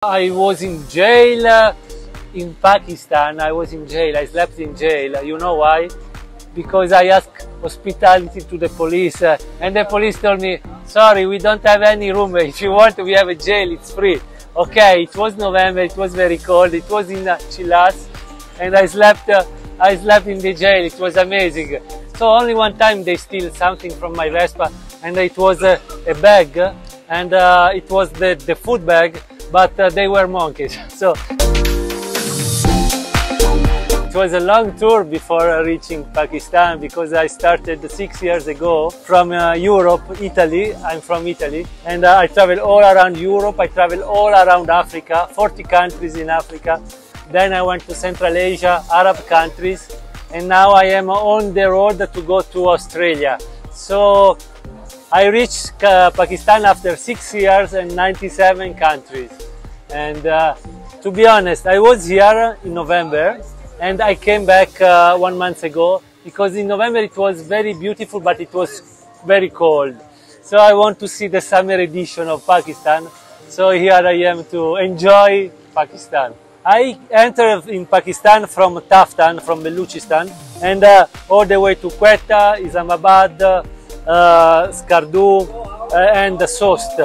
I was in jail in Pakistan. I was in jail. I slept in jail. You know why? Because I asked hospitality to the police, and the police told me, "Sorry, we don't have any room. If you want, we have a jail. It's free." Okay. It was November. It was very cold. It was in Chilas, and I slept in the jail. It was amazing. So only one time they steal something from my Vespa, and it was a bag, and it was the food bag. But they were monkeys. So it was a long tour before reaching Pakistan, because I started 6 years ago from Europe, Italy. I'm from Italy, and I traveled all around Europe. I traveled all around Africa, 40 countries in Africa. Then I went to Central Asia, Arab countries, and now I am on the road to go to Australia. So I reached Pakistan after 6 years and 97 countries. And to be honest, I was here in November, and I came back 1 month ago, because in November it was very beautiful, but it was very cold. So I want to see the summer edition of Pakistan. So here I am to enjoy Pakistan. I entered in Pakistan from Taftan, from Baluchistan, and all the way to Quetta, Islamabad, Skardu, and Sost.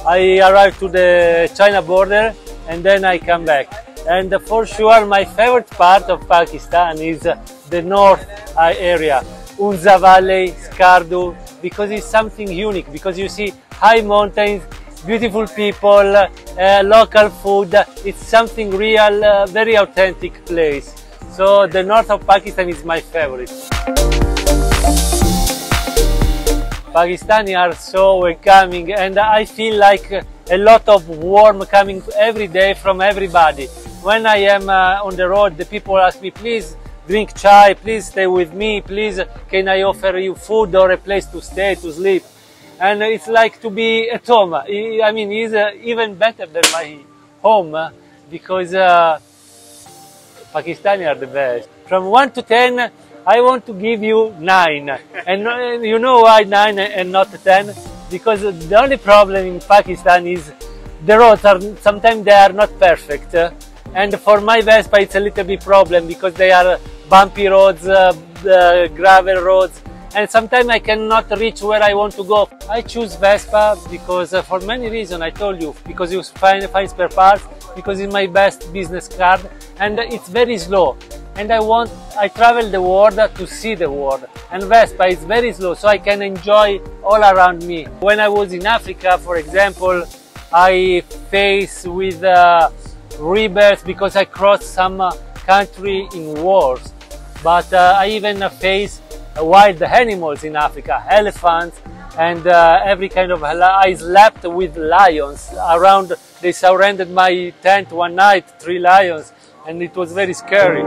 I arrived to the China border, and then I come back. And for sure, my favorite part of Pakistan is the north area, Unza Valley, Skardu, because it's something unique, because you see high mountains, beautiful people, local food. It's something real, very authentic place. So the north of Pakistan is my favorite. Pakistani are so welcoming, and I feel like a lot of warmth coming every day from everybody. When I am on the road, the people ask me, "Please drink chai, please stay with me, please can I offer you food or a place to stay, to sleep?" And it's like to be at home. I mean, it's even better than my home, because Pakistani are the best. From 1 to 10, I want to give you 9. And you know why 9 and not 10? Because the only problem in Pakistan is the roads are sometimes they are not perfect. And for my Vespa it's a little bit problem, because they are bumpy roads, gravel roads, and sometimes I cannot reach where I want to go. I choose Vespa because for many reasons, I told you, because you find spare parts, because it's my best business card, and it's very slow. And I travel the world to see the world. And Vespa is very slow, so I can enjoy all around me. When I was in Africa, for example, I faced with rebels, because I crossed some country in wars. But I even faced wild animals in Africa, elephants, and every kind of. I slept with lions around. They surrounded my tent one night, 3 lions, and it was very scary.